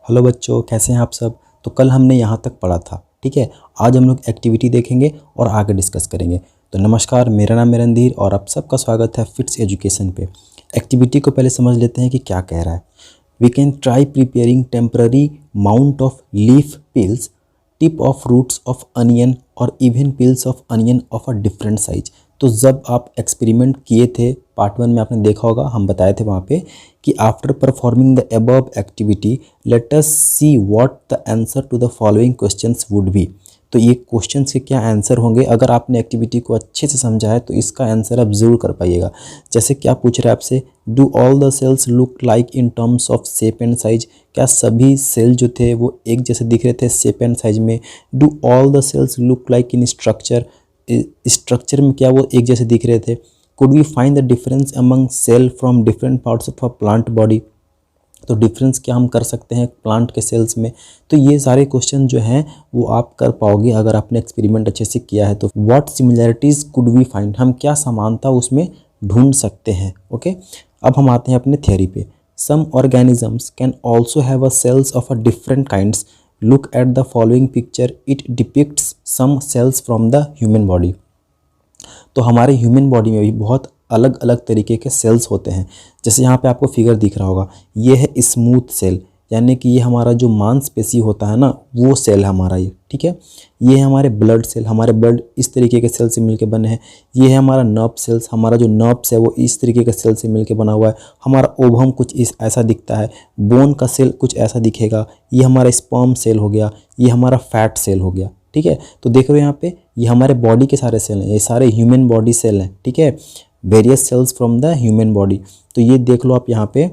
Hello बच्चों, कैसे हैं आप सब। तो कल हमने यहाँ तक पढ़ा था, ठीक है। आज हम लोग एक्टिविटी देखेंगे और आगे डिस्कस करेंगे। तो नमस्कार, मेरा नाम है रणधीर और आप सबका स्वागत है फिट्स एजुकेशन पे। एक्टिविटी को पहले समझ लेते हैं कि क्या कह रहा है। We can try preparing temporary mount of leaf peels, tip of roots of onion और even peels of onion of a different size. तो जब आप एक्सपेरिमेंट किए थे पार्ट 1 में, आपने देखा होगा, हम बताए थे वहाँ पे कि after performing the above activity let us see what the answer to the following questions would be. तो ये क्वेश्चन के क्या आंसर होंगे, अगर आपने एक्टिविटी को अच्छे से समझा है तो इसका आंसर आप ज़रूर कर पाइएगा। जैसे क्या पूछ रहा है आपसे, do all the cells look like in terms of shape and size. क्या सभी सेल जो थे वो एक जैसे दिख रहे थे शेप एंड साइज में। Do all the cells look like in structure, structure में क्या वो एक जैसे दिख रहे थे। Could we find the difference among cell from different parts of a plant body. तो डिफरेंस क्या हम कर सकते हैं प्लांट के सेल्स में। तो ये सारे क्वेश्चन जो हैं वो आप कर पाओगे अगर आपने एक्सपेरिमेंट अच्छे से किया है। तो what similarities could we find, हम क्या समानता उसमें ढूंढ सकते हैं। ओके, अब हम आते हैं अपने थ्योरी पे। Some organisms can also have a cells of a different kinds. Look at the following picture, it depicts some cells from the human body. तो हमारे ह्यूमन बॉडी में भी बहुत अलग अलग तरीके के सेल्स होते हैं। जैसे यहाँ पे आपको फिगर दिख रहा होगा, ये है स्मूथ सेल, यानी कि ये हमारा जो मांसपेशी होता है ना, वो सेल है हमारा ये, ठीक है। ये है हमारे ब्लड सेल, हमारे ब्लड इस तरीके के सेल से मिलके बने हैं। ये है हमारा नर्व सेल्स, हमारा जो नर्व्स है वो इस तरीके के सेल से मिलके बना हुआ है। हमारा ओवम कुछ इस ऐसा दिखता है, बोन का सेल कुछ ऐसा दिखेगा। ये हमारा स्पर्म सेल हो गया, ये हमारा फैट सेल हो गया, ठीक है। तो देख रहे हो यहाँ पे, ये हमारे बॉडी के सारे सेल हैं, ये सारे ह्यूमन बॉडी सेल हैं, ठीक है। Various cells from the human body. तो ये देख लो आप यहाँ पे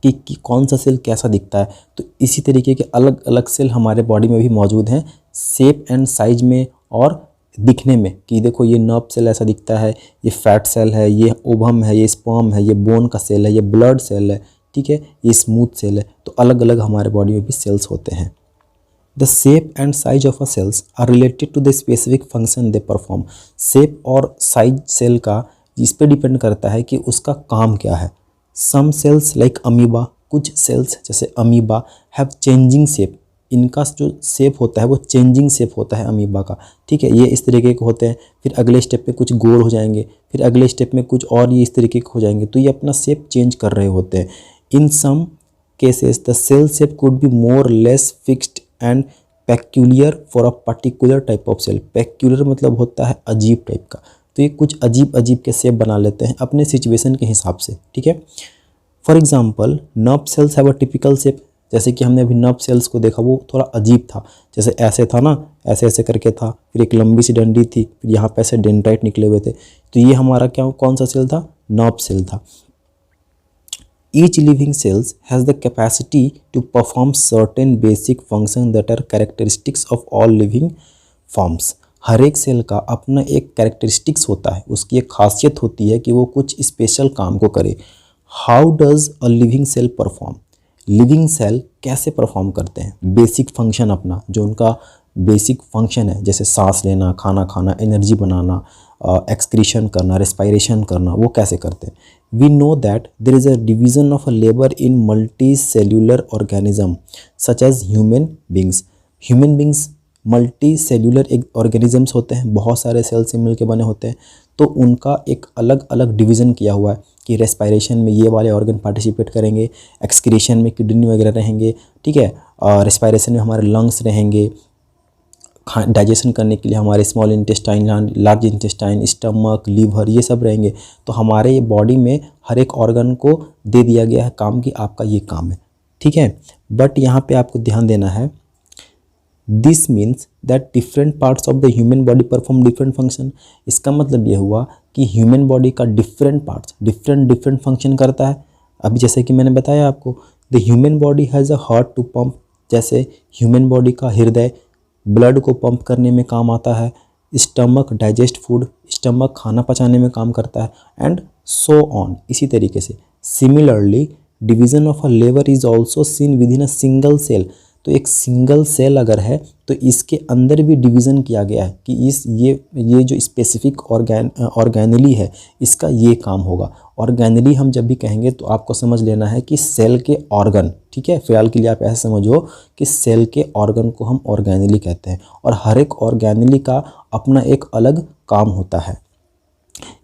कि कौन सा सेल कैसा दिखता है। तो इसी तरीके के अलग अलग सेल हमारे बॉडी में भी मौजूद हैं, शेप एंड साइज में और दिखने में। कि देखो ये नर्व सेल ऐसा दिखता है, ये फैट सेल है, ये ओवम है, ये स्पर्म है, ये बोन का सेल है, ये ब्लड सेल है, ठीक है, ये स्मूथ सेल है। तो अलग अलग हमारे बॉडी में भी सेल्स होते हैं। The shape and size of a cells are related to the specific function they perform. Shape और size सेल का इस पे डिपेंड करता है कि उसका काम क्या है। Some cells like amoeba, कुछ सेल्स जैसे अमीबा हैव चेंजिंग शेप। इनका जो शेप होता है वो चेंजिंग शेप होता है अमीबा का, ठीक है। ये इस तरीके के होते हैं, फिर अगले स्टेप पे कुछ गोल हो जाएंगे, फिर अगले स्टेप में कुछ और ये इस तरीके के हो जाएंगे। तो ये अपना शेप चेंज कर रहे होते हैं। In some cases the cell shape could be more less fixed and peculiar for a particular type of cell. Peculiar मतलब होता है अजीब टाइप का। तो ये कुछ अजीब अजीब के शेप बना लेते हैं अपने सिचुएशन के हिसाब से, ठीक है। For example nerve cells have a typical shape. जैसे कि हमने अभी नर्व सेल्स को देखा, वो थोड़ा अजीब था, जैसे ऐसे था ना, ऐसे ऐसे करके था, फिर एक लंबी सी डंडी थी, फिर यहाँ पे ऐसे डेंड्राइट निकले हुए थे। तो ये हमारा क्या कौन सा सेल था, नर्व सेल था। Each living cells has the capacity to perform certain basic functions that are characteristics of all living forms. हर एक सेल का अपना एक कैरेक्टरिस्टिक्स होता है, उसकी एक खासियत होती है कि वो कुछ स्पेशल काम को करे। How does a living cell perform. Living cell कैसे परफॉर्म करते हैं, बेसिक फंक्शन अपना, जो उनका बेसिक फंक्शन है, जैसे सांस लेना, खाना खाना, एनर्जी बनाना, एक्सक्रीशन करना, रेस्पायरेशन करना, वो कैसे करते हैं। We know that there is a division of a labour in multi cellular organism such as human beings. Human beings multi cellular एक ऑर्गेनिजम्स होते हैं, बहुत सारे सेल से मिलकर बने होते हैं। तो उनका एक अलग अलग डिवीज़न किया हुआ है कि रेस्पायरेशन में ये वाले ऑर्गन पार्टिसिपेट करेंगे, एक्सक्रीशन में किडनी वगैरह रहेंगे, ठीक है, रेस्पायरेशन में हमारे लंग्स रहेंगे, डाइजेशन करने के लिए हमारे small intestine, large intestine, stomach, liver, ये सब रहेंगे। तो हमारे बॉडी में हर एक ऑर्गन को दे दिया गया है काम कि आपका ये काम है, ठीक है। बट यहाँ पे आपको ध्यान देना है, this means that different parts of the human body perform different function. इसका मतलब ये हुआ कि ह्यूमन बॉडी का डिफरेंट पार्ट्स डिफरेंट फंक्शन करता है। अभी जैसे कि मैंने बताया आपको, the human body has a heart to pump. जैसे ह्यूमन बॉडी का हृदय ब्लड को पंप करने में काम आता है। स्टमक डाइजेस्ट फूड, स्टमक खाना पचाने में काम करता है, एंड सो ऑन। इसी तरीके से similarly division of a labour is also seen within a single cell. तो एक सिंगल सेल अगर है तो इसके अंदर भी डिवीज़न किया गया है कि ये जो स्पेसिफिक ऑर्गेनली है इसका ये काम होगा। ऑर्गेनली हम जब भी कहेंगे तो आपको समझ लेना है कि सेल के ऑर्गन, ठीक है, फिलहाल के लिए आप ऐसे समझो कि सेल के ऑर्गन को हम ऑर्गेनली कहते हैं और हर एक ऑर्गेनली का अपना एक अलग काम होता है।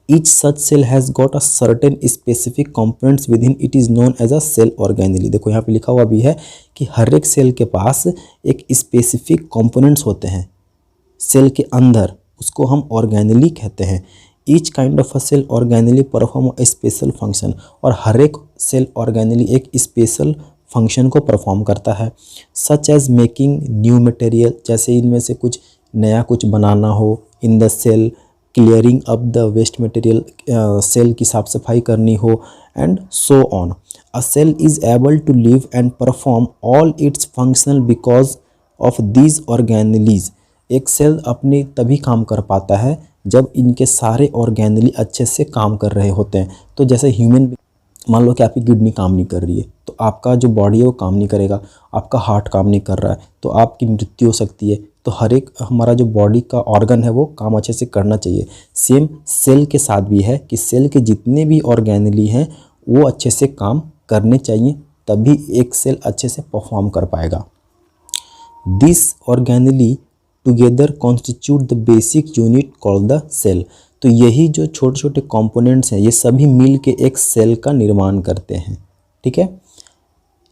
Each such cell has got a certain specific components within it is known as a cell organelle। देखो यहाँ पे लिखा हुआ भी है कि हर एक सेल के पास एक स्पेसिफिक कंपोनेंट्स होते हैं सेल के अंदर, उसको हम ऑर्गेनली कहते हैं। Each kind of a cell organelle perform a special function, और हर एक सेल ऑर्गेनली एक स्पेशल फंक्शन को परफॉर्म करता है। Such as making new material, जैसे इनमें से कुछ नया कुछ बनाना हो, in the cell clearing up the waste material, cell की साफ सफाई करनी हो, and so on. A cell is able to live and perform all its functional because of these organelles. एक सेल अपने तभी काम कर पाता है जब इनके सारे ऑर्गेनली अच्छे से काम कर रहे होते हैं। तो जैसे ह्यूमन, मान लो कि आपकी किडनी काम नहीं कर रही है तो आपका जो बॉडी है वो काम नहीं करेगा, आपका हार्ट काम नहीं कर रहा है तो आपकी मृत्यु हो सकती है। तो हर एक हमारा जो बॉडी का ऑर्गन है वो काम अच्छे से करना चाहिए। सेम सेल के साथ भी है कि सेल के जितने भी ऑर्गेनली हैं वो अच्छे से काम करने चाहिए, तभी एक सेल अच्छे से परफॉर्म कर पाएगा। This organelle together constitute the basic unit called the cell. तो यही जो छोटे छोटे कंपोनेंट्स हैं ये सभी मिल के एक सेल का निर्माण करते हैं, ठीक है।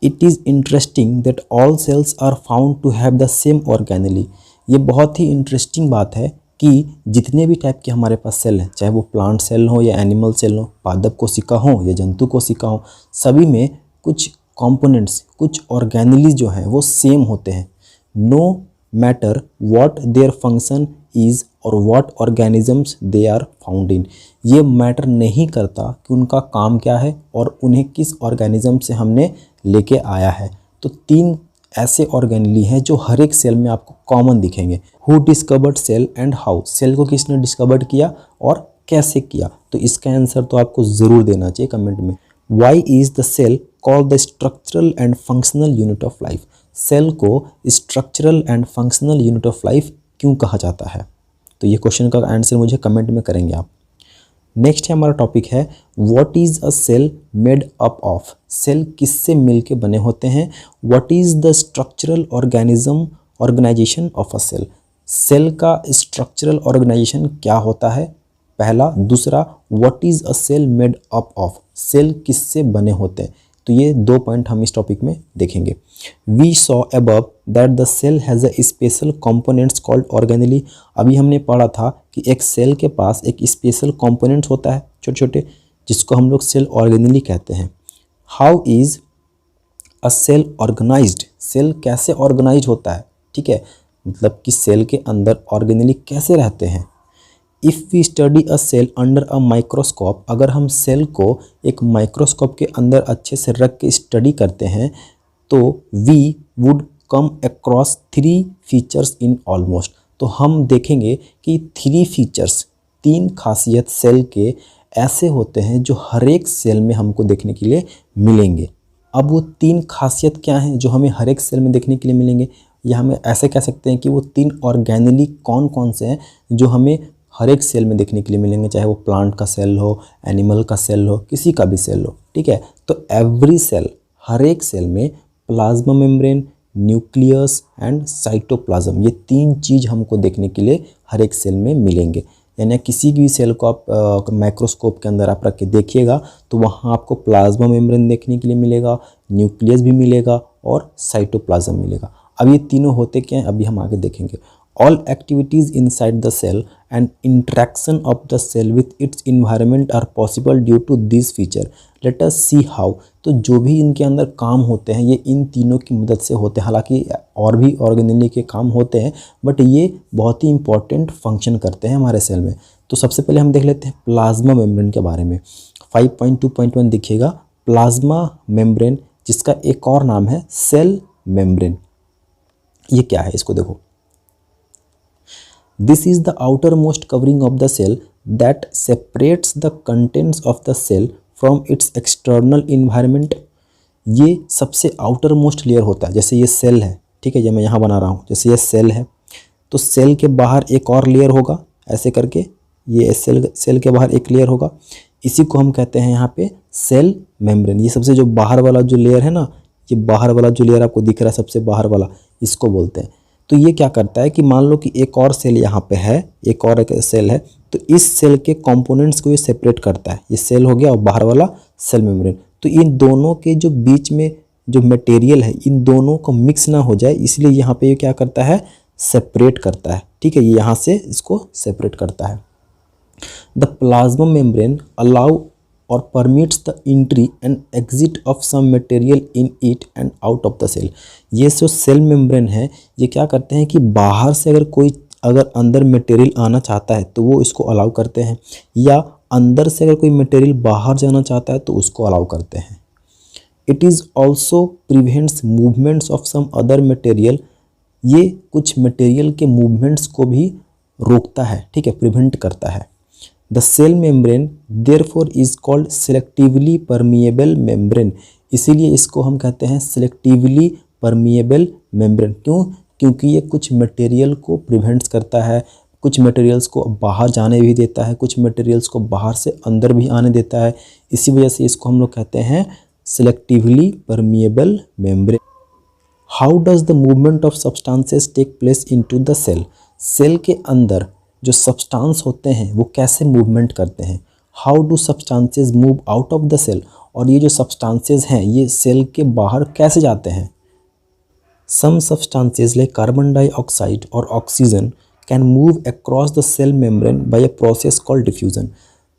It is interesting that all cells are found to have the same organelle. ये बहुत ही इंटरेस्टिंग बात है कि जितने भी टाइप के हमारे पास सेल हैं, चाहे वो प्लांट सेल हो या एनिमल सेल हो, पादप कोशिका हो या जंतु कोशिका हो, सभी में कुछ कंपोनेंट्स, कुछ ऑर्गेनली जो हैं वो सेम होते हैं। No matter what their function is और what organisms they are found in. ये मैटर नहीं करता कि उनका काम क्या है और उन्हें किस ऑर्गेनिज्म से हमने लेके आया है। तो 3 ऐसे ऑर्गेनली हैं जो हर एक सेल में आपको कॉमन दिखेंगे। Who discovered cell and how, cell को किसने डिस्कवर्ड किया और कैसे किया। तो इसका आंसर तो आपको ज़रूर देना चाहिए कमेंट में। Why is the cell called the structural and functional unit of life. Cell को structural and functional unit of life क्यों कहा जाता है, तो ये क्वेश्चन का आंसर मुझे कमेंट में करेंगे आप। नेक्स्ट है हमारा टॉपिक है what is a cell made up of. Cell किससे मिल के बने होते हैं। What is the structural organisation of a cell. Cell का स्ट्रक्चरल ऑर्गेनाइजेशन क्या होता है, पहला। दूसरा, what is a cell made up of, cell किससे बने होते हैं। तो ये 2 पॉइंट हम इस टॉपिक में देखेंगे। We saw above that the cell has a special components called organelle. अभी हमने पढ़ा था कि एक सेल के पास एक स्पेशल कंपोनेंट्स होता है छोटे छोटे, जिसको हम लोग सेल ऑर्गेनली कहते हैं। How is a cell organised, cell कैसे ऑर्गेनाइज होता है, ठीक है, मतलब कि सेल के अंदर ऑर्गेनली कैसे रहते हैं। If we study a cell under a microscope, अगर हम सेल को एक माइक्रोस्कोप के अंदर अच्छे से रख के स्टडी करते हैं तो we would come across 3 features in almost. तो हम देखेंगे कि 3 फीचर्स, 3 खासियत सेल के ऐसे होते हैं जो हर एक सेल में हमको देखने के लिए मिलेंगे। अब वो 3 खासियत क्या हैं जो हमें हर एक सेल में देखने के लिए मिलेंगे, या हमें ऐसे कह सकते हैं कि वो 3 ऑर्गेनली कौन कौन से हैं जो हमें हर एक सेल में देखने के लिए मिलेंगे, चाहे वो प्लांट का सेल हो, एनिमल का सेल हो, किसी का भी सेल हो, ठीक है। तो एवरी सेल, हर एक सेल में plasma membrane, nucleus and cytoplasm, ये 3 चीज़ हमको देखने के लिए हर एक सेल में मिलेंगे। यानी किसी भी सेल को आप माइक्रोस्कोप के अंदर आप रख के देखिएगा तो वहाँ आपको प्लाज्मा मेम्ब्रेन देखने के लिए मिलेगा, न्यूक्लियस भी मिलेगा और साइटोप्लाज्म मिलेगा। अब ये तीनों होते क्या हैं अभी हम आगे देखेंगे। All activities inside the cell and interaction of the cell with its environment are possible due to these feature. Let us see how. तो जो भी इनके अंदर काम होते हैं ये इन तीनों की मदद से होते हैं। हालांकि और भी ऑर्गेनली के काम होते हैं बट ये बहुत ही इंपॉर्टेंट फंक्शन करते हैं हमारे सेल में। तो सबसे पहले हम देख लेते हैं प्लाज्मा मेम्ब्रेन के बारे में। 5.2.1 देखिएगा, प्लाज्मा मेम्ब्रेन, जिसका एक और नाम है सेल मेम्ब्रेन। ये क्या है इसको देखो। This is the outermost covering of the cell that separates the contents of the cell from its external environment. ये सबसे outermost layer होता है। जैसे ये सेल है, ठीक है। ये मैं यहाँ बना रहा हूँ, जैसे ये सेल है तो सेल के बाहर एक और लेयर होगा, ऐसे करके ये सेल के बाहर एक लेयर होगा, इसी को हम कहते हैं यहाँ पे सेल मेम्ब्रेन। ये सबसे जो बाहर वाला जो लेयर है ना, ये बाहर वाला जो लेयर आपको दिख रहा है सबसे बाहर वाला, इसको बोलते हैं। तो ये क्या करता है कि मान लो कि एक और सेल यहाँ पे है, एक और सेल है, तो इस सेल के कंपोनेंट्स को ये सेपरेट करता है। ये सेल हो गया और बाहर वाला सेल मेम्ब्रेन। तो इन दोनों के जो बीच में जो मटेरियल है, इन दोनों को मिक्स ना हो जाए, इसलिए यहाँ पे ये क्या करता है, सेपरेट करता है, ठीक है। ये यहाँ से इसको सेपरेट करता है। द प्लाज्मा मेम्ब्रेन अलाउ और permits the entry and exit of some material in it and out of the cell. ये जो सेल मेम्ब्रेन है, ये क्या करते हैं कि बाहर से अगर अंदर मटेरियल आना चाहता है तो वो इसको अलाउ करते हैं, या अंदर से अगर कोई मटेरियल बाहर जाना चाहता है तो उसको अलाउ करते हैं। It is also prevents movements of some other material. ये कुछ मटेरियल के मूवमेंट्स को भी रोकता है, ठीक है, प्रिवेंट करता है। The cell membrane therefore is called selectively permeable membrane. इसीलिए इसको हम कहते हैं सेलेक्टिवली परमिएबल मेम्ब्रेन। क्यों? क्योंकि ये कुछ मटेरियल को प्रिवेंट्स करता है, कुछ मटेरियल्स को बाहर जाने भी देता है, कुछ मटेरियल्स को बाहर से अंदर भी आने देता है। इसी वजह से इसको हम लोग कहते हैं selectively permeable membrane. How does the movement of substances take place into the cell. Cell के अंदर जो सब्सटेंस होते हैं वो कैसे मूवमेंट करते हैं। How do substances move out of the cell. और ये जो सब्सटेंसेस हैं ये सेल के बाहर कैसे जाते हैं। Some substances like carbon dioxide और oxygen can move across the cell membrane by a process called diffusion.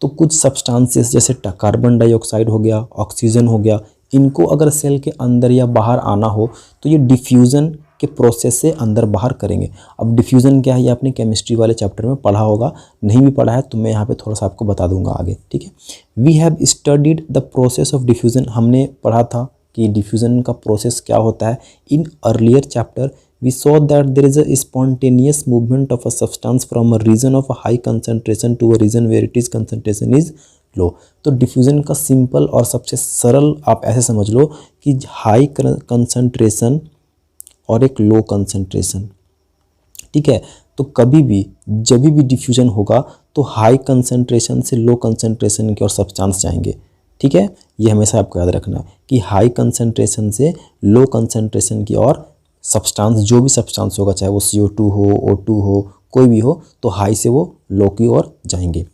तो कुछ सब्सटेंसेस जैसे कार्बन डाइऑक्साइड हो गया, ऑक्सीजन हो गया, इनको अगर सेल के अंदर या बाहर आना हो तो ये डिफ्यूज़न के प्रोसेस से अंदर बाहर करेंगे। अब डिफ्यूज़न क्या है ये आपने केमिस्ट्री वाले चैप्टर में पढ़ा होगा, नहीं भी पढ़ा है तो मैं यहाँ पे थोड़ा सा आपको बता दूंगा आगे, ठीक है। We have studied the process of diffusion. हमने पढ़ा था कि डिफ्यूज़न का प्रोसेस क्या होता है। In earlier chapter we saw that there is a spontaneous movement of a substance from a region of a high concentration to a region where its concentration is low। तो diffusion का simple और सबसे सरल आप ऐसे समझ लो कि high concentration और एक लो कंसंट्रेशन, ठीक है। तो कभी भी जब भी डिफ्यूज़न होगा तो हाई कंसंट्रेशन से लो कंसंट्रेशन की ओर सब्सटेंस जाएंगे, ठीक है। ये हमेशा आपको याद रखना है कि हाई कंसंट्रेशन से लो कंसंट्रेशन की ओर सब्सटेंस, जो भी सब्सटेंस होगा, चाहे वो CO2 हो, O2 हो, कोई भी हो, तो हाई से वो लो की ओर जाएंगे।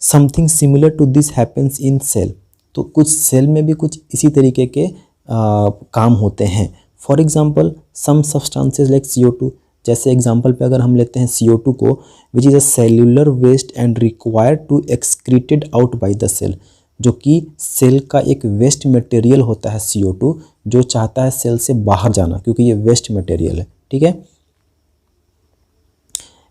Something similar to this happens in cell. तो कुछ सेल में भी कुछ इसी तरीके के काम होते हैं। For example some substances like CO2। जैसे एग्जाम्पल पे अगर हम लेते हैं CO2 को, which is a cellular waste and required to excreted out by the cell. जो कि सेल का एक वेस्ट मटेरियल होता है CO2, जो चाहता है सेल से बाहर जाना, क्योंकि ये वेस्ट मटेरियल है, ठीक है।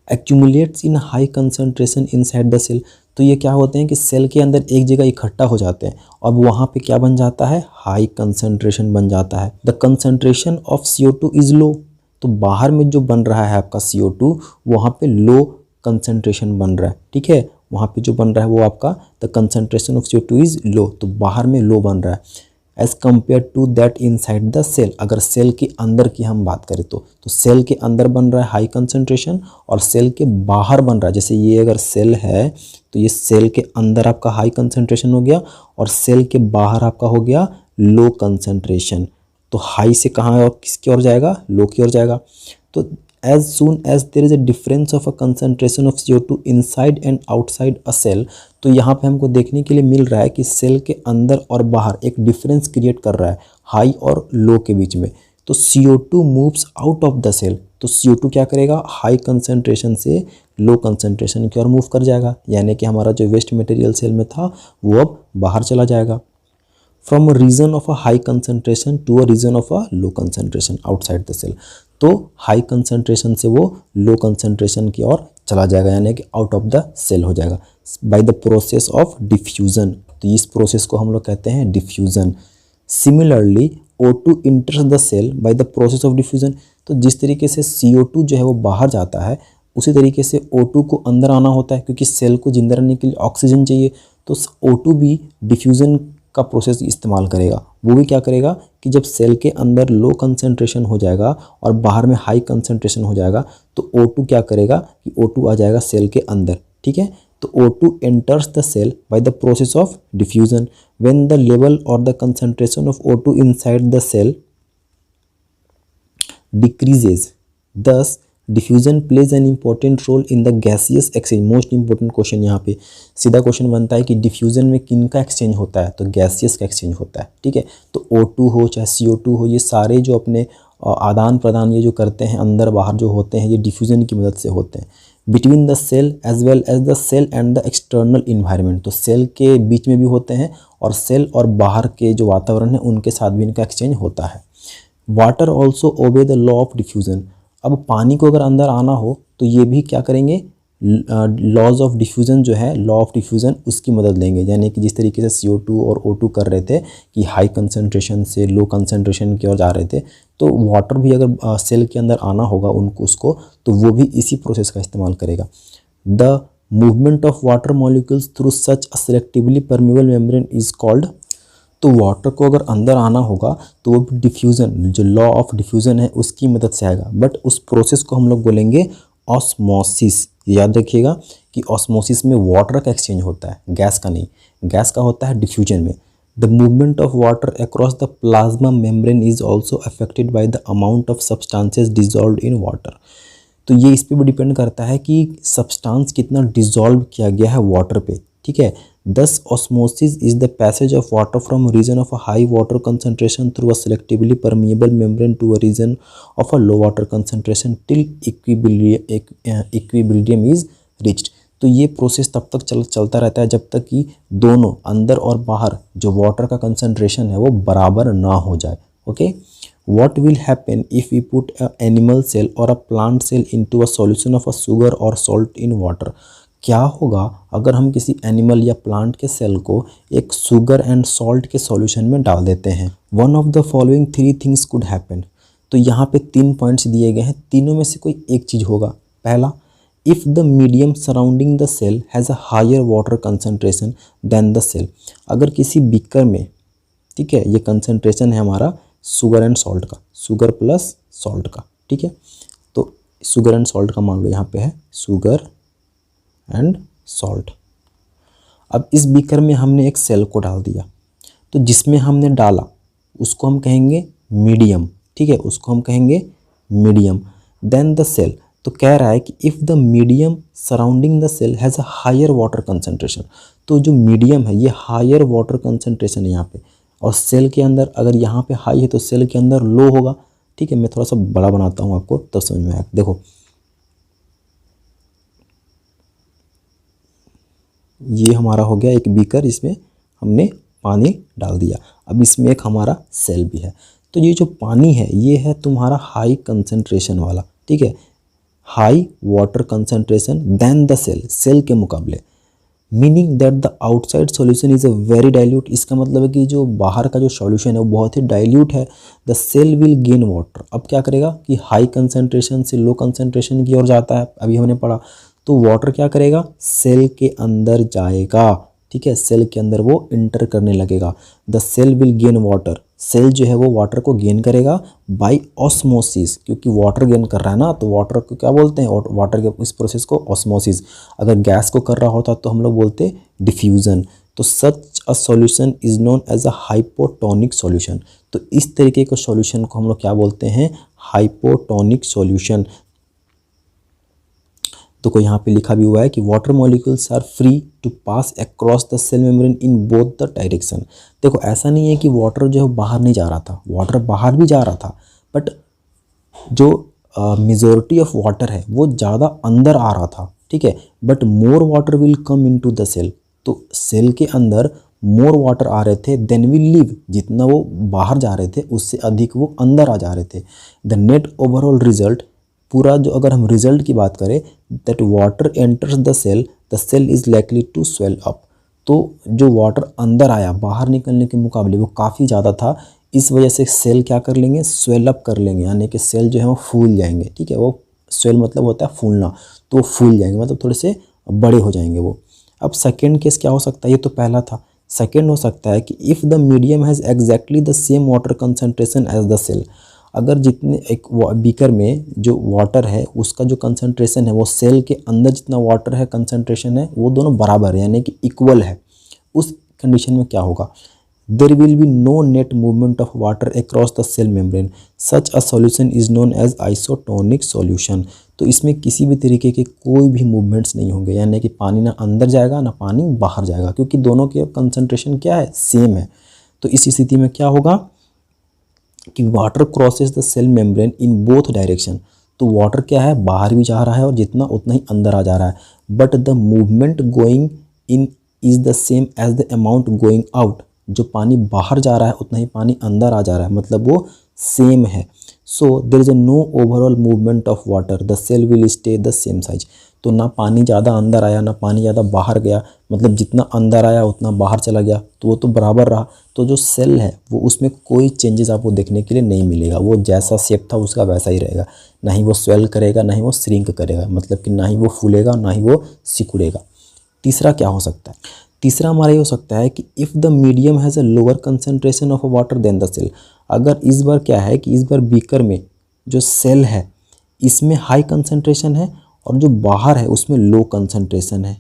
Accumulates in high concentration inside the cell. तो ये क्या होते हैं कि सेल के अंदर एक जगह इकट्ठा हो जाते हैं, अब वहाँ पे क्या बन जाता है, हाई कंसंट्रेशन बन जाता है। The concentration of CO2 is low. तो बाहर में जो बन रहा है आपका CO2, वहाँ पे लो कंसंट्रेशन बन रहा है, ठीक है। वहाँ पे जो बन रहा है वो आपका the concentration of CO2 is low, तो बाहर में लो बन रहा है as compare to that inside the cell. अगर सेल के अंदर की हम बात करें तो सेल के अंदर बन रहा है हाई कंसंट्रेशन और सेल के बाहर बन रहा है, जैसे ये अगर सेल है तो ये सेल के अंदर आपका हाई कंसंट्रेशन हो गया और सेल के बाहर आपका हो गया लो कंसंट्रेशन। तो हाई से कहाँ और किसकी ओर जाएगा, लो की ओर जाएगा। तो as soon as there is a difference of a concentration of CO2 inside and outside a cell, तो यहाँ पे हमको देखने के लिए मिल रहा है कि सेल के अंदर और बाहर एक डिफरेंस क्रिएट कर रहा है हाई और लो के बीच में। तो CO2 moves out of the cell. तो CO2 क्या करेगा, हाई कंसंट्रेशन से लो कंसंट्रेशन की ओर मूव कर जाएगा, यानी कि हमारा जो वेस्ट मटेरियल सेल में था वो अब बाहर चला जाएगा। From a region of a high concentration to a region of a low concentration outside the cell. तो हाई कंसंट्रेशन से वो लो कंसंट्रेशन की ओर चला जाएगा, यानी कि आउट ऑफ द सेल हो जाएगा by the process of diffusion. तो इस प्रोसेस को हम लोग कहते हैं diffusion. Similarly O2 enters the cell by the process of diffusion. तो जिस तरीके से CO2 जो है वो बाहर जाता है, उसी तरीके से O2 को अंदर आना होता है, क्योंकि सेल को जिंदा रहने के लिए ऑक्सीजन चाहिए। तो O2 भी डिफ्यूज़न का प्रोसेस इस्तेमाल करेगा। वो भी क्या करेगा कि जब सेल के अंदर लो कंसंट्रेशन हो जाएगा और बाहर में हाई कंसंट्रेशन हो जाएगा तो O2 क्या करेगा कि O2 आ जाएगा सेल के अंदर, ठीक है। तो O2 enters the cell by the process of diffusion. When the level or the concentration of O2 inside the cell decreases, thus diffusion plays an important role in the gaseous exchange. Most important question यहाँ पे सीधा question बनता है कि diffusion में किन का exchange होता है, तो गैसियस का एक्सचेंज होता है, ठीक है। तो O2 हो चाहे CO2 हो, ये सारे जो अपने आदान प्रदान ये जो करते हैं अंदर बाहर जो होते हैं, ये डिफ्यूजन की मदद से होते हैं। Between the cell as well as the cell and the external environment, तो सेल के बीच में भी होते हैं और सेल और बाहर के जो वातावरण है उनके साथ भी इनका एक्सचेंज होता है। Water also obey the law of diffusion. अब पानी को अगर अंदर आना हो तो ये भी क्या करेंगे, लॉज ऑफ डिफ्यूज़न जो है, लॉ ऑफ डिफ्यूज़न उसकी मदद लेंगे। यानी कि जिस तरीके से CO2 और O2 कर रहे थे कि हाई कंसंट्रेशन से लो कंसंट्रेशन की ओर जा रहे थे, तो वाटर भी अगर सेल के अंदर आना होगा उसको तो वो भी इसी प्रोसेस का इस्तेमाल करेगा। The movement of water molecules through such a selectively permeable membrane is called. तो वाटर को अगर अंदर आना होगा तो वो डिफ्यूज़न, जो लॉ ऑफ डिफ्यूज़न है उसकी मदद से आएगा, बट उस प्रोसेस को हम लोग बोलेंगे ऑस्मोसिस। याद रखिएगा कि ऑस्मोसिस में वाटर का एक्सचेंज होता है, गैस का नहीं। गैस का होता है डिफ्यूजन में। The movement of water across the plasma membrane is also affected by the amount of substances dissolve in water. तो ये इस पर भी डिपेंड करता है कि सब्सटेंस कितना डिजॉल्व किया गया है वाटर पे, ठीक है। Thus, osmosis is the passage of water from a region of a high water concentration through a selectively permeable membrane to a region of a low water concentration till equilibrium is reached. तो ये process तब तक चलता रहता है जब तक कि दोनों अंदर और बाहर जो वाटर का कंसंट्रेशन है वो बराबर ना हो जाए। Okay, what will happen if we put a animal cell or a plant cell into a solution of a sugar or salt in water? क्या होगा अगर हम किसी एनिमल या प्लांट के सेल को एक शुगर एंड सॉल्ट के सॉल्यूशन में डाल देते हैं। One of the following 3 things could happen. तो यहाँ पे 3 पॉइंट्स दिए गए हैं, तीनों में से कोई एक चीज़ होगा। पहला, if the medium surrounding the cell has a higher water concentration then the cell. अगर किसी बीकर में, ठीक है, ये कंसनट्रेशन है हमारा शुगर एंड सॉल्ट का, शुगर प्लस सॉल्ट का, ठीक है। तो शुगर एंड सॉल्ट का मान लो यहाँ पे है शुगर एंड सॉल्ट। अब इस बीकर में हमने एक सेल को डाल दिया, तो जिसमें हमने डाला उसको हम कहेंगे मीडियम, ठीक है, उसको हम कहेंगे मीडियम। देन द सेल, तो कह रहा है कि if the medium surrounding the cell has a higher water concentration, तो जो मीडियम है ये हायर वाटर कंसंट्रेशन है यहाँ पे, और सेल के अंदर अगर यहाँ पे हाई है तो सेल के अंदर लो होगा, ठीक है। मैं थोड़ा सा बड़ा बनाता हूँ आपको तब समझ में आएगा। देखो ये हमारा हो गया एक बीकर, इसमें हमने पानी डाल दिया। अब इसमें एक हमारा सेल भी है। तो ये जो पानी है ये है तुम्हारा हाई कंसंट्रेशन वाला, ठीक है, high water concentration then the cell, cell के मुकाबले। Meaning that the outside solution is a very dilute. इसका मतलब है कि जो बाहर का जो सॉल्यूशन है वो बहुत ही डाइल्यूट है। The cell will gain water. अब क्या करेगा कि हाई कंसंट्रेशन से लो कंसंट्रेशन की ओर जाता है, अभी हमने पढ़ा। तो वाटर क्या करेगा, सेल के अंदर जाएगा, ठीक है, सेल के अंदर वो इंटर करने लगेगा। The cell will gain water, cell जो है वो वाटर को गेन करेगा बाय ऑस्मोसिस, क्योंकि वाटर गेन कर रहा है ना, तो वाटर को क्या बोलते हैं, वाटर के इस प्रोसेस को ऑस्मोसिस। अगर गैस को कर रहा होता तो हम लोग बोलते डिफ्यूज़न। तो such a solution is known as a hypotonic solution. तो इस तरीके के सॉल्यूशन को हम लोग क्या बोलते हैं, हाइपोटोनिक सॉल्यूशन। तो कोई यहाँ पे लिखा भी हुआ है कि water molecules are free to pass across the cell membrane in both the direction. देखो ऐसा नहीं है कि वाटर जो है बाहर नहीं जा रहा था, वाटर बाहर भी जा रहा था, बट जो मेजॉरिटी ऑफ वाटर है वो ज़्यादा अंदर आ रहा था, ठीक है। But more water will come into the cell, तो सेल के अंदर मोर वाटर आ रहे थे देन विल लीव, जितना वो बाहर जा रहे थे उससे अधिक वो अंदर आ जा रहे थे। द नेट ओवरऑल रिजल्ट, पूरा जो अगर हम रिजल्ट की बात करें, that water enters the cell is likely to swell up. तो जो वाटर अंदर आया बाहर निकलने के मुकाबले वो काफ़ी ज़्यादा था, इस वजह से सेल क्या कर लेंगे, स्वेल अप कर लेंगे, यानी कि सेल जो है वो फूल जाएंगे, ठीक है। वो स्वेल मतलब होता है फूलना, तो वो फूल जाएंगे मतलब थोड़े से बड़े हो जाएंगे वो। अब सेकेंड केस क्या हो सकता है, ये तो पहला था। सेकेंड हो सकता है कि if the medium has exactly the same water concentration as the cell, अगर जितने एक बीकर में जो वाटर है उसका जो कंसनट्रेशन है वो सेल के अंदर जितना वाटर है कंसनट्रेशन है वो दोनों बराबर है यानी कि इक्वल है, उस कंडीशन में क्या होगा, there will be no net movement of water across the cell membrane, such a solution is known as isotonic solution. तो इसमें किसी भी तरीके के कोई भी मूवमेंट्स नहीं होंगे, यानी कि पानी ना अंदर जाएगा ना पानी बाहर जाएगा, क्योंकि दोनों के कंसनट्रेशन क्या है, सेम है। तो इस स्थिति में क्या होगा कि water crosses the cell membrane in both direction, तो वाटर क्या है, बाहर भी जा रहा है और जितना उतना ही अंदर आ जा रहा है, but the movement going in is the same as the amount going out, जो पानी बाहर जा रहा है उतना ही पानी अंदर आ जा रहा है, मतलब वो सेम है। So there is a no overall movement of water, the cell will stay the same size. तो ना पानी ज़्यादा अंदर आया ना पानी ज़्यादा बाहर गया, मतलब जितना अंदर आया उतना बाहर चला गया, तो वो तो बराबर रहा। तो जो सेल है वो उसमें कोई चेंजेस आपको देखने के लिए नहीं मिलेगा, वो जैसा शेप था उसका वैसा ही रहेगा, ना ही वो स्वेल करेगा ना ही वो श्रिंक करेगा, मतलब कि ना ही वो फूलेगा ना ही वो सिकुड़ेगा। तीसरा क्या हो सकता है, तीसरा हमारा ये हो सकता है कि if the medium has a lower concentration of water then the cell, अगर इस बार क्या है कि इस बार बीकर में जो सेल है इसमें हाई कंसनट्रेशन है और जो बाहर है उसमें लो कंसनट्रेशन है,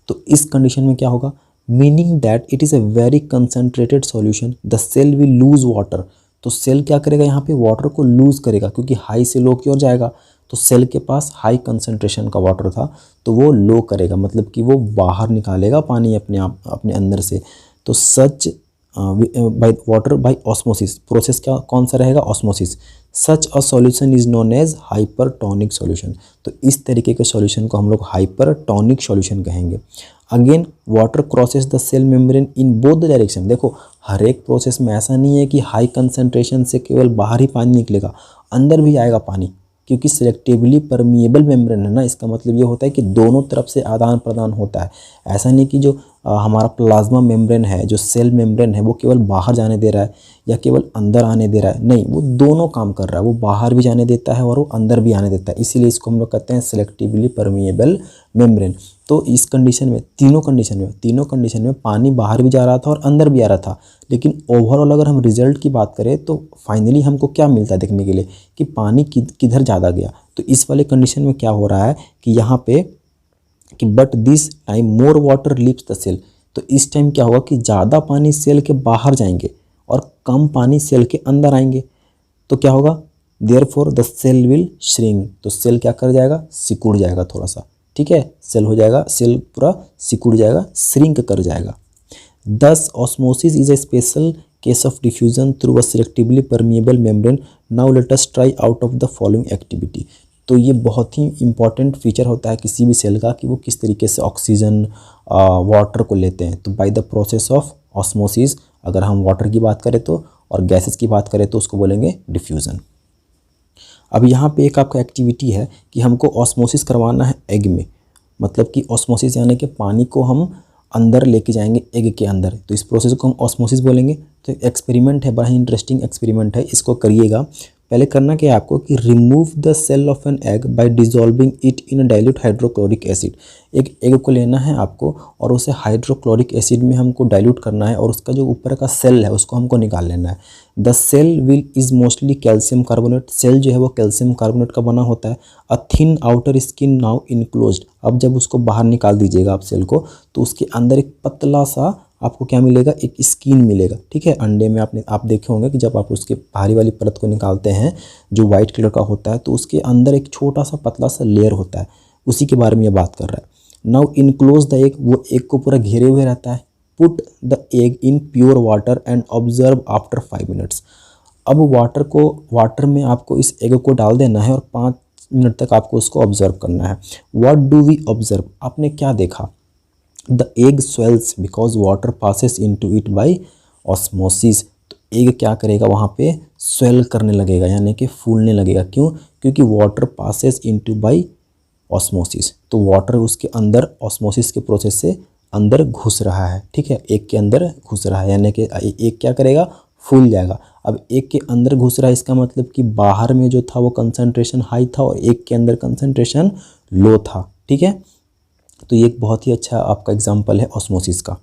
तो इस कंडीशन में क्या होगा, meaning that it is a very concentrated solution, the cell will lose water, तो सेल क्या करेगा यहाँ पे, वाटर को लूज़ करेगा, क्योंकि हाई से लो की ओर जाएगा, तो सेल के पास हाई कंसनट्रेशन का वाटर था तो वो लो करेगा, मतलब कि वो बाहर निकालेगा पानी अपने आप अपने अंदर से। तो such by water by osmosis, process क्या कौन सा रहेगा, osmosis. Such a solution is known as hypertonic solution, तो इस तरीके के सॉल्यूशन को हम लोग हाइपरटोनिक सॉल्यूशन कहेंगे। Again water crosses the cell membrane in both the direction, देखो हर एक प्रोसेस में ऐसा नहीं है कि हाई कंसनट्रेशन से केवल बाहर ही पानी निकलेगा, अंदर भी आएगा पानी, क्योंकि सिलेक्टिवली परमिएबल मेम्ब्रेन है ना, इसका मतलब ये होता है कि दोनों तरफ से आदान प्रदान होता है। ऐसा नहीं कि जो हमारा प्लाज्मा मेम्ब्रेन है, जो सेल मेम्ब्रेन है, वो केवल बाहर जाने दे रहा है या केवल अंदर आने दे रहा है, नहीं, वो दोनों काम कर रहा है, वो बाहर भी जाने देता है और वो अंदर भी आने देता है, इसीलिए इसको हम लोग कहते हैं सिलेक्टिवली परमिएबल मेम्ब्रेन। तो इस कंडीशन में तीनों कंडीशन में पानी बाहर भी जा रहा था और अंदर भी आ रहा था, लेकिन ओवरऑल अगर हम रिजल्ट की बात करें तो फाइनली हमको क्या मिलता है देखने के लिए कि पानी किधर ज़्यादा गया। तो इस वाले कंडीशन में क्या हो रहा है कि यहाँ पे कि but this time more water leaves the cell, तो इस टाइम क्या होगा कि ज़्यादा पानी सेल के बाहर जाएंगे और कम पानी सेल के अंदर आएंगे, तो क्या होगा, therefore the cell will shrink, तो सेल क्या कर जाएगा, सिकुड़ जाएगा थोड़ा सा, ठीक है, सेल हो जाएगा, सेल पूरा सिकुड़ जाएगा, श्रिंक कर जाएगा। दस osmosis is a special case of diffusion through a selectively permeable membrane. Now let us try out of the following activity. तो ये बहुत ही इंपॉर्टेंट फीचर होता है किसी भी सेल का कि वो किस तरीके से ऑक्सीजन वाटर को लेते हैं। तो bye the process of osmosis, अगर हम वाटर की बात करें तो, और गैसेस की बात करें तो उसको बोलेंगे डिफ्यूज़न। अब यहाँ पे एक आपका एक्टिविटी है कि हमको ऑस्मोसिस करवाना है एग में, मतलब कि ऑस्मोसिस यानी कि पानी को हम अंदर लेके जाएंगे एग के अंदर, तो इस प्रोसेस को हम ऑस्मोसिस बोलेंगे। तो एक्सपेरिमेंट है, बड़ा ही इंटरेस्टिंग एक्सपेरिमेंट है, इसको करिएगा। पहले करना क्या है आपको कि remove the cell of an egg by dissolving it in dilute hydrochloric acid. एक एग को लेना है आपको और उसे हाइड्रोक्लोरिक एसिड में हमको डाइल्यूट करना है और उसका जो ऊपर का सेल है उसको हमको निकाल लेना है। The cell will is mostly calcium carbonate, cell जो है वो कैल्शियम कार्बोनेट का बना होता है। A thin outer skin now enclosed, अब जब उसको बाहर निकाल दीजिएगा आप सेल को, तो उसके अंदर एक पतला सा आपको क्या मिलेगा, एक स्किन मिलेगा, ठीक है। अंडे में आप देखे होंगे कि जब आप उसके बाहरी वाली परत को निकालते हैं जो वाइट कलर का होता है, तो उसके अंदर एक छोटा सा पतला सा लेयर होता है, उसी के बारे में ये बात कर रहा है। नाउ इनक्लोज द एग, वो एग को पूरा घेरे हुए रहता है। Put the egg in pure water and observe after 5 minutes. अब वाटर में आपको इस एग को डाल देना है और 5 मिनट तक आपको उसको ऑब्जर्व करना है। व्हाट डू वी ऑब्जर्व, आपने क्या देखा, the egg swells because water passes into it by osmosis. तो एग क्या करेगा, वहाँ पे स्वेल करने लगेगा, यानी कि फूलने लगेगा। क्यों, क्योंकि water passes into bye osmosis, तो वाटर उसके अंदर ऑस्मोसिस के प्रोसेस से अंदर घुस रहा है, ठीक है, एग के अंदर घुस रहा है, यानी कि एग क्या करेगा, फूल जाएगा। अब एग के अंदर घुस रहा है, इसका मतलब कि बाहर में जो था वो कंसंट्रेशन हाई था और एग के अंदर कंसंट्रेशन लो था, ठीक है। तो ये एक बहुत ही अच्छा आपका एग्जाम्पल है ऑस्मोसिस का।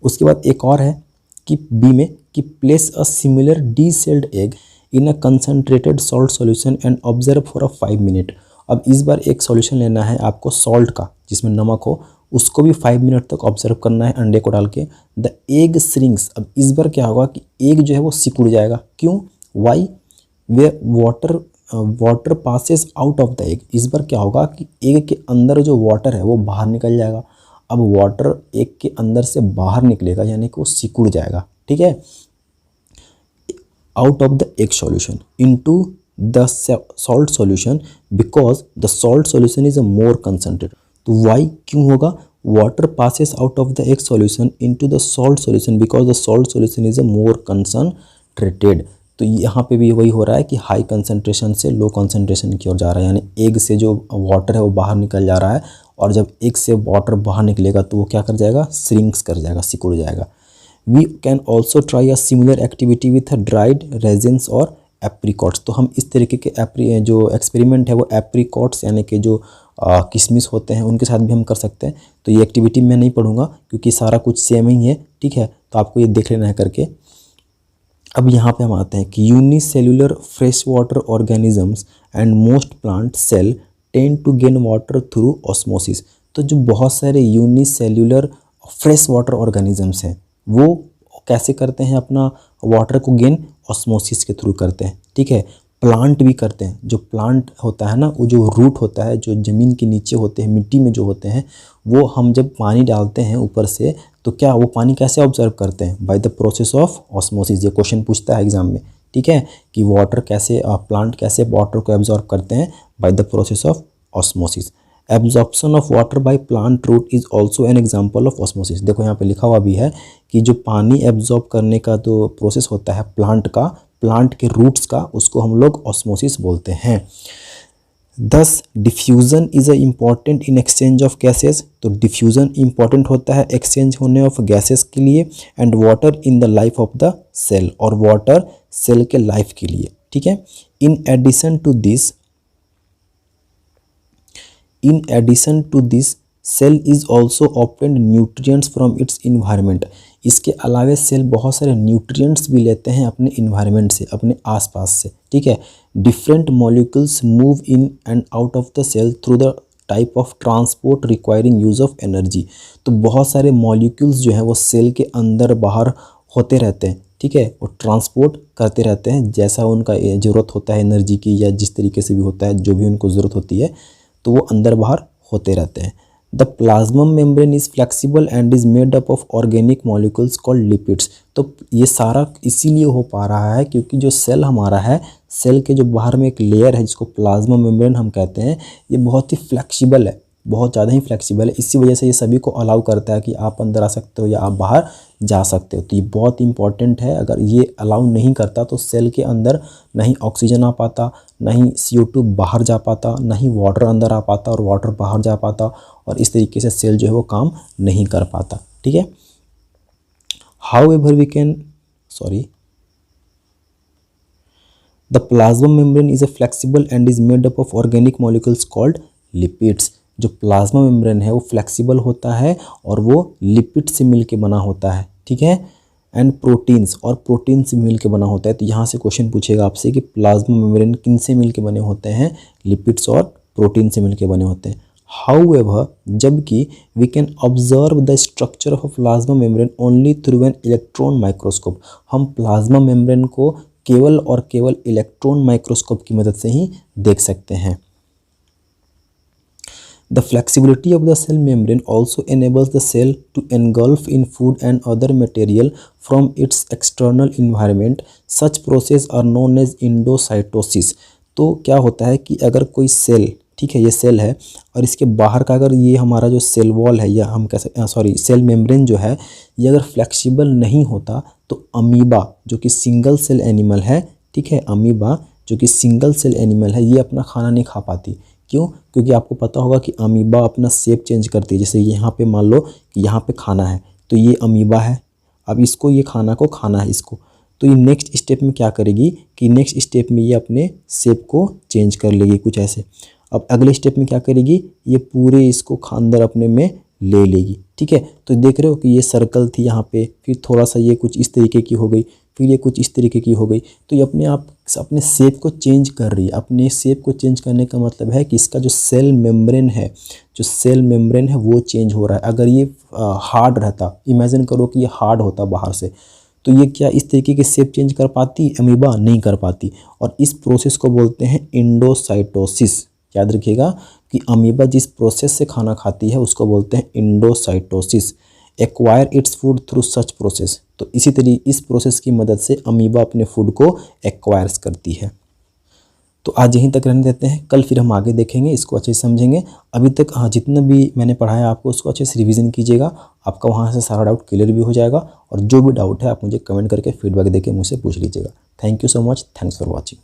उसके बाद एक और है कि बी में कि place a similar D sailed egg in a concentrated salt solution and observe for a 5 minute. अब इस बार एक सॉल्यूशन लेना है आपको सॉल्ट का जिसमें नमक हो, उसको भी 5 मिनट तक ऑब्जर्व करना है अंडे को डाल के। द एग श्रिंक्स, अब इस बार क्या होगा कि एग जो है वो सिकुड़ जाएगा। क्यों? Why? Way water passes out of the egg. इस बार क्या होगा कि एग के अंदर जो वाटर है वो बाहर निकल जाएगा। अब वाटर एग के अंदर से बाहर निकलेगा यानी कि वो सिकुड़ जाएगा, ठीक है, out of the egg solution into the salt solution because the salt solution is a more concentrated. तो वाई क्यों होगा? Water passes out of the egg solution into the salt solution because the salt solution is a more concentrated. तो यहाँ पे भी वही हो रहा है कि हाई कंसनट्रेशन से लो कंसनट्रेशन की ओर जा रहा है, यानी एग से जो वाटर है वो बाहर निकल जा रहा है, और जब एग से वाटर बाहर निकलेगा तो वो क्या कर जाएगा? श्रिंक्स कर जाएगा, सिकुड़ जाएगा। We can also try a similar activity with dried raisins और एप्रिकॉट्स। तो हम इस तरीके के जो एक्सपेरिमेंट है वो एप्रिकॉट्स यानी कि जो किशमिश होते हैं उनके साथ भी हम कर सकते हैं। तो ये एक्टिविटी मैं नहीं पढ़ूंगा क्योंकि सारा कुछ सेम ही है, ठीक है, तो आपको ये देख लेना है करके। अब यहाँ पे हम आते हैं कि unicellular fresh water organisms and most plant cell tend to gain water through osmosis. तो जो बहुत सारे यूनिसेल्युलर फ्रेश वाटर ऑर्गेनिजम्स हैं वो कैसे करते हैं अपना वाटर को गेन? ऑस्मोसिस के थ्रू करते हैं, ठीक है। प्लांट भी करते हैं। जो प्लांट होता है ना, वो जो रूट होता है जो ज़मीन के नीचे होते हैं, मिट्टी में जो होते हैं, वो हम जब पानी डालते हैं ऊपर से तो क्या वो पानी कैसे ऑब्जर्व करते हैं? By the process of osmosis. ये क्वेश्चन पूछता है एग्जाम में, ठीक है, कि वाटर कैसे प्लांट कैसे वाटर को एब्जॉर्ब करते हैं? By the process of osmosis. Absorption of water by plant root is also an example of osmosis. देखो यहाँ पे लिखा हुआ भी है कि जो पानी एब्जॉर्ब करने का जो प्रोसेस होता है प्लांट का, प्लांट के रूट्स का, उसको हम लोग ऑस्मोसिस बोलते हैं। Thus diffusion is a important in exchange of gases. तो डिफ्यूज़न इम्पॉर्टेंट होता है एक्सचेंज होने ऑफ गैसेस के लिए। And water in the life of the cell, और वाटर सेल के लाइफ के लिए, ठीक है। In addition to this cell is also obtained nutrients from its environment. इसके अलावा सेल बहुत सारे न्यूट्रिएंट्स भी लेते हैं अपने इन्वायरमेंट से, अपने आसपास से, ठीक है। Different molecules move in and out of the cell through the type of transport requiring use of energy. तो बहुत सारे मॉलिक्यूल्स जो हैं वो सेल के अंदर बाहर होते रहते हैं, ठीक है, वो ट्रांसपोर्ट करते रहते हैं जैसा उनका ज़रूरत होता है एनर्जी की, या जिस तरीके से भी होता है जो भी उनको ज़रूरत होती है, तो वो अंदर बाहर होते रहते हैं। The plasma membrane is flexible and is made up of organic molecules called lipids. तो ये सारा इसीलिए हो पा रहा है क्योंकि जो सेल हमारा है, सेल के जो बाहर में एक लेयर है जिसको प्लाज्मा मेम्ब्रेन हम कहते हैं, ये बहुत ही फ्लेक्सिबल है, बहुत ज़्यादा ही फ्लेक्सिबल है। इसी वजह से ये सभी को अलाउ करता है कि आप अंदर आ सकते हो या आप बाहर जा सकते हो। तो ये बहुत इंपॉर्टेंट है। अगर ये अलाउ नहीं करता तो सेल के अंदर नहीं ऑक्सीजन आ पाता, नहीं CO2 बाहर जा पाता, नहीं वाटर अंदर आ पाता और वाटर बाहर जा पाता, और इस तरीके से सेल जो है वो काम नहीं कर पाता, ठीक है। However, the plasma membrane is a flexible and is made up of organic molecules called lipids। जो प्लाज्मा मेम्ब्रेन है वो फ्लेक्सिबल होता है और वो लिपिड से मिलके बना होता है, ठीक है। एंड प्रोटीन्स, और प्रोटीन से मिलके बना होता है। तो यहाँ से क्वेश्चन पूछेगा आपसे कि प्लाज्मा मेम्ब्रेन किन से मिलके बने होते हैं? लिपिड्स और प्रोटीन से मिलके बने होते हैं। However, जबकि we can observe the structure of a plasma membrane only through an electron microscope। हम प्लाज्मा मेम्ब्रेन को केवल और केवल इलेक्ट्रॉन माइक्रोस्कोप की मदद से ही देख सकते हैं। The flexibility of the cell membrane also enables the cell to engulf in food and other material from its external environment। Such process are known as endocytosis। तो क्या होता है कि अगर कोई सेल, ठीक है, ये सेल है और इसके बाहर का अगर ये हमारा जो सेल वॉल है, या हम कैसे सेल मेम्ब्रेन जो है, ये अगर फ्लेक्सिबल नहीं होता तो अमीबा जो कि सिंगल सेल एनिमल है, ठीक है, अमीबा जो कि सिंगल सेल एनिमल है, ये अपना खाना नहीं खा पाती। क्यों? क्योंकि आपको पता होगा कि अमीबा अपना शेप चेंज करती है। जैसे यहाँ पे मान लो कि यहाँ पे खाना है तो ये अमीबा है, अब इसको ये खाना को खाना है इसको, तो ये नेक्स्ट स्टेप में क्या करेगी कि नेक्स्ट स्टेप में ये अपने शेप को चेंज कर लेगी कुछ ऐसे। अब अगले स्टेप में क्या करेगी, ये पूरे इसको अंदर अपने में ले लेगी। ठीक है, तो देख रहे हो कि ये सर्कल थी यहाँ पे, फिर थोड़ा सा ये कुछ इस तरीके की हो गई, फिर ये कुछ इस तरीके की हो गई। तो ये अपने आप अपने शेप को चेंज कर रही है। अपने शेप को चेंज करने का मतलब है कि इसका जो सेल मेम्ब्रेन है, वो चेंज हो रहा है। अगर ये हार्ड रहता, इमेजिन करो कि ये हार्ड होता बाहर से, तो ये क्या इस तरीके की शेप चेंज कर पाती? अमीबा नहीं कर पाती। और इस प्रोसेस को बोलते हैं इंडोसाइटोसिस। याद रखिएगा कि अमीबा जिस प्रोसेस से खाना खाती है उसको बोलते हैं endocytosis. Acquire its food through such process. तो इसी तरीके इस प्रोसेस की मदद से अमीबा अपने फूड को एक्वायर्स करती है। तो आज यहीं तक रहने देते हैं, कल फिर हम आगे देखेंगे, इसको अच्छे से समझेंगे। अभी तक जितना भी मैंने पढ़ाया आपको उसको अच्छे से रिवीजन कीजिएगा, आपका वहाँ से सारा डाउट क्लियर भी हो जाएगा। और जो भी डाउट है आप मुझे कमेंट करके फीडबैक देके मुझसे पूछ लीजिएगा। Thank you so much, thanks for watching.